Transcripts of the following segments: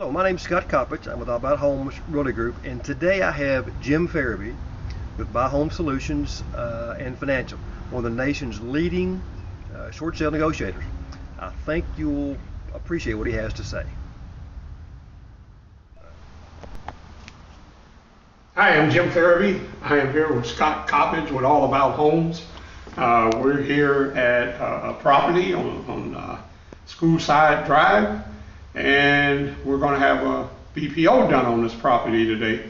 Hello, my name is Scott Coppich. I'm with About Homes Realty Group, and today I have Jim Farabee with Buy Home Solutions and Financial, one of the nation's leading short sale negotiators. I think you'll appreciate what he has to say. Hi, I'm Jim Farabee. I am here with Scott Coppich with All About Homes. We're here at a property on Schoolside Drive, and we're going to have a BPO done on this property today.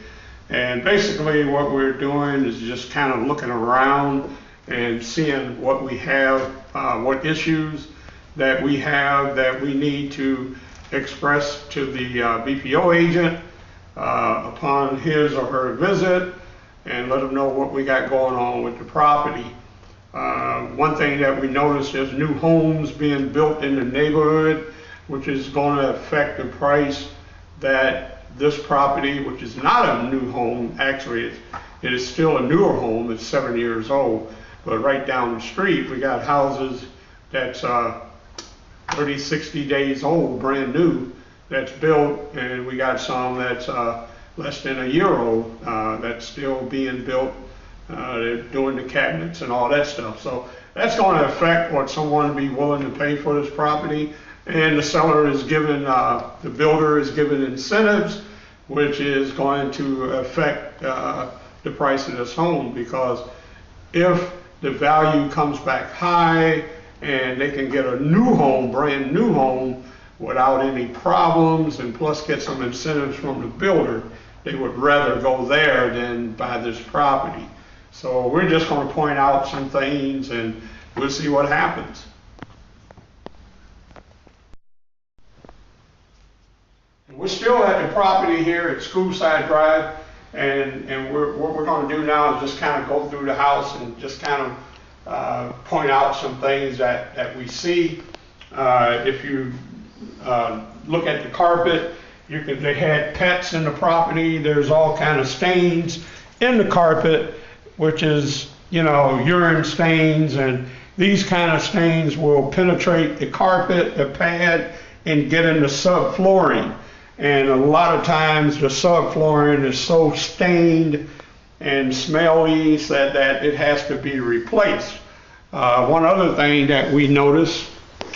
And basically what we're doing is just kind of looking around and seeing what we have, what issues that we have that we need to express to the BPO agent upon his or her visit, and let them know what we got going on with the property. One thing that we noticed is new homes being built in the neighborhood, which is going to affect the price that this property, which is not a new home, actually it is still a newer home, it's 7 years old, but right down the street we got houses that's 30, 60 days old, brand new, that's built, and we got some that's less than a year old that's still being built. They're doing the cabinets and all that stuff. So that's going to affect what someone would be willing to pay for this property. And the seller is given, the builder is given incentives, which is going to affect the price of this home, because if the value comes back high and they can get a new home, brand new home, without any problems, and plus get some incentives from the builder, they would rather go there than buy this property. So we're just going to point out some things and we'll see what happens. And we're still at the property here at Schoolside Drive, and what we're going to do now is just kind of go through the house and just kind of point out some things that we see. If you look at the carpet, they had pets in the property. There's all kind of stains in the carpet, which is, urine stains, and these kind of stains will penetrate the carpet, the pad, and get into subflooring. And a lot of times the subflooring is so stained and smelly that it has to be replaced. One other thing that we noticed,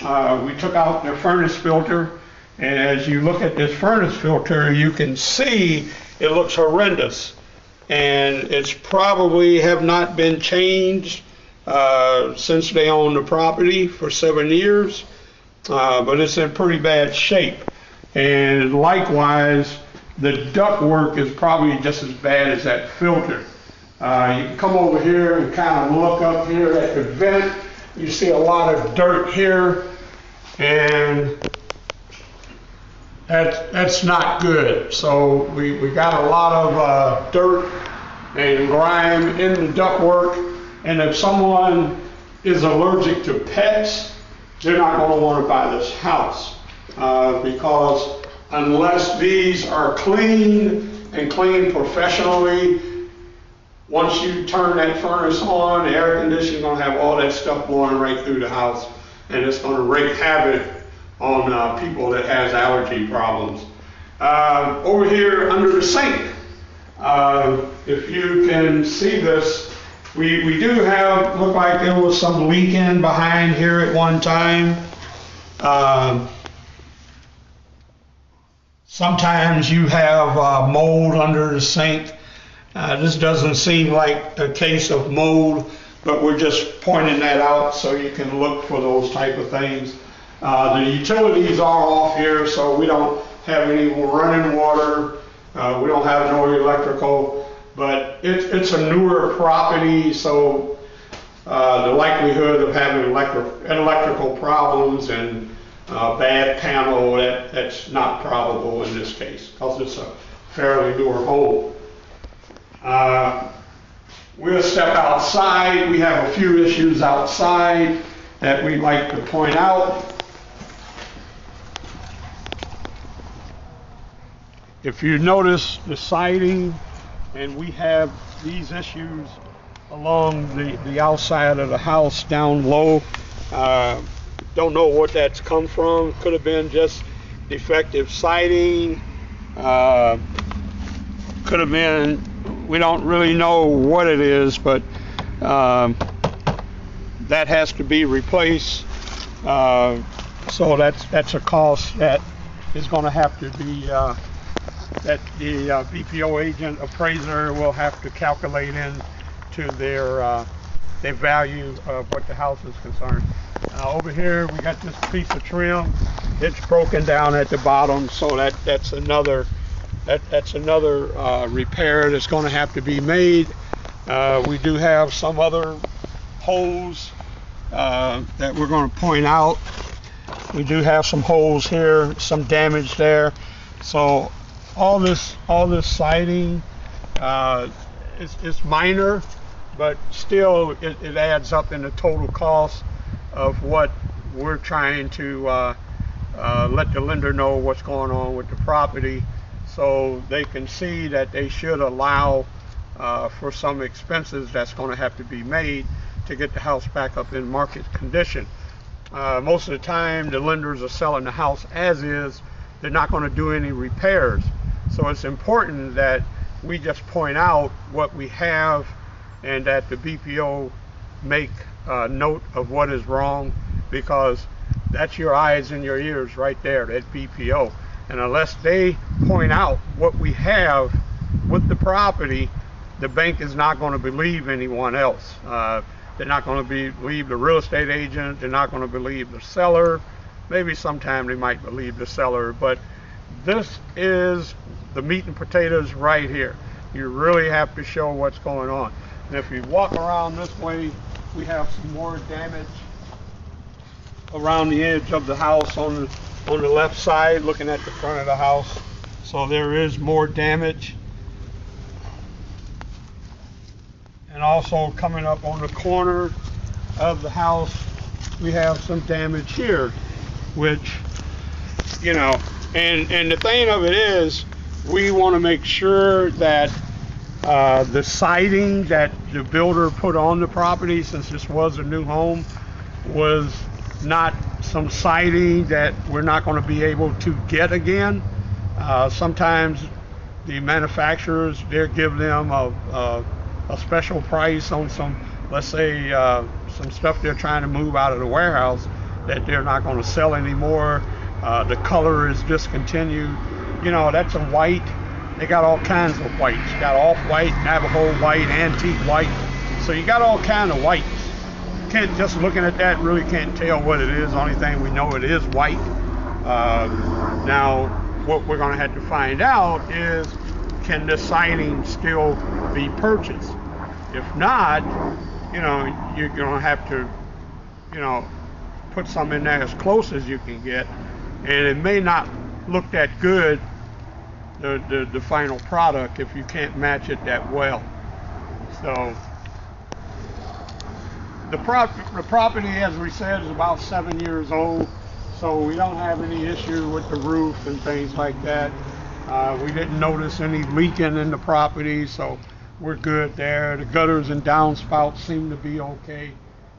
we took out the furnace filter, and as you look at this furnace filter, you can see it looks horrendous. And it's probably have not been changed since they owned the property for 7 years, but it's in pretty bad shape. And likewise, the ductwork is probably just as bad as that filter. You can come over here and kind of look up here at the vent. You see a lot of dirt here, and that's not good. So we got a lot of dirt and grime in the ductwork, and if someone is allergic to pets, they're not going to want to buy this house, because unless these are cleaned and cleaned professionally, once you turn that furnace on, the air conditioner is going to have all that stuff blowing right through the house, and it's going to wreak havoc on people that has allergy problems. Over here under the sink, if you can see this, we do have, look like there was some leaking behind here at one time. Sometimes you have mold under the sink. This doesn't seem like a case of mold, but we're just pointing that out so you can look for those type of things. The utilities are off here, so we don't have any running water. We don't have no electrical, but it's a newer property, so the likelihood of having electrical problems and bad panel, that's not probable in this case, because it's a fairly newer home. We'll step outside. We have a few issues outside that we'd like to point out. If you notice the siding, and we have these issues along the outside of the house down low. Don't know what that's come from. Could have been just defective siding, Could have been, we don't really know what it is, but that has to be replaced. So that's a cost that is going to have to be that the BPO agent appraiser will have to calculate into their value of what the house is concerned. Over here we got this piece of trim. It's broken down at the bottom, so that's another repair that's going to have to be made. We do have some other holes that we're going to point out. We do have some holes here, some damage there. So all this siding is minor, but still it adds up in the total cost of what we're trying to let the lender know what's going on with the property, so they can see that they should allow for some expenses that's going to have to be made to get the house back up in market condition. Most of the time the lenders are selling the house as is. They're not going to do any repairs. So it's important that we just point out what we have and that the BPO make note of what is wrong, because that's your eyes and your ears right there, that BPO. And unless they point out what we have with the property, the bank is not going to believe anyone else. They're not going to believe the real estate agent. They're not going to believe the seller. Maybe sometime they might believe the seller, but this is the meat and potatoes right here. You really have to show what's going on. And if you walk around this way, we have some more damage around the edge of the house on the left side, looking at the front of the house. So there is more damage. And also coming up on the corner of the house, we have some damage here, which, you know, and the thing of it is, we want to make sure that the siding that the builder put on the property, since this was a new home, was not some siding that we're not going to be able to get again. Sometimes the manufacturers, they give them a special price on some, let's say, some stuff they're trying to move out of the warehouse that they're not going to sell anymore. The color is discontinued. You know, that's a white. They got all kinds of whites. You got off-white, Navajo white, antique white. So you got all kinds of whites. Can't, just looking at that, really can't tell what it is. Only thing we know, it is white. Now, what we're going to have to find out is, can the siding still be purchased? If not, you know, you're going to have to, you know, put some in there as close as you can get, and it may not look that good, the final product, if you can't match it that well. So the property, as we said, is about 7 years old, so we don't have any issue with the roof and things like that. We didn't notice any leaking in the property, so we're good there. The gutters and downspouts seem to be okay.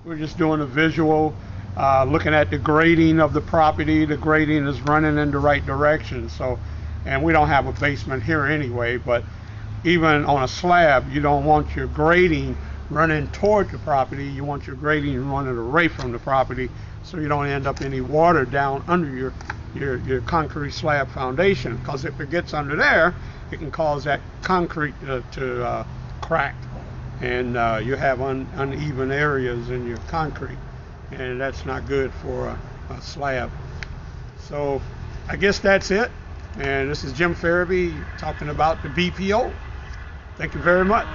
We're just doing a visual, looking at the grading of the property. The grading is running in the right direction. So, and we don't have a basement here anyway, but even on a slab, you don't want your grading running toward the property. You want your grading running away from the property, so you don't end up any water down under your concrete slab foundation, because if it gets under there, it can cause that concrete to crack, and you have uneven areas in your concrete, and that's not good for a slab. So I guess that's it, and this is Jim Farabee talking about the BPO. Thank you very much.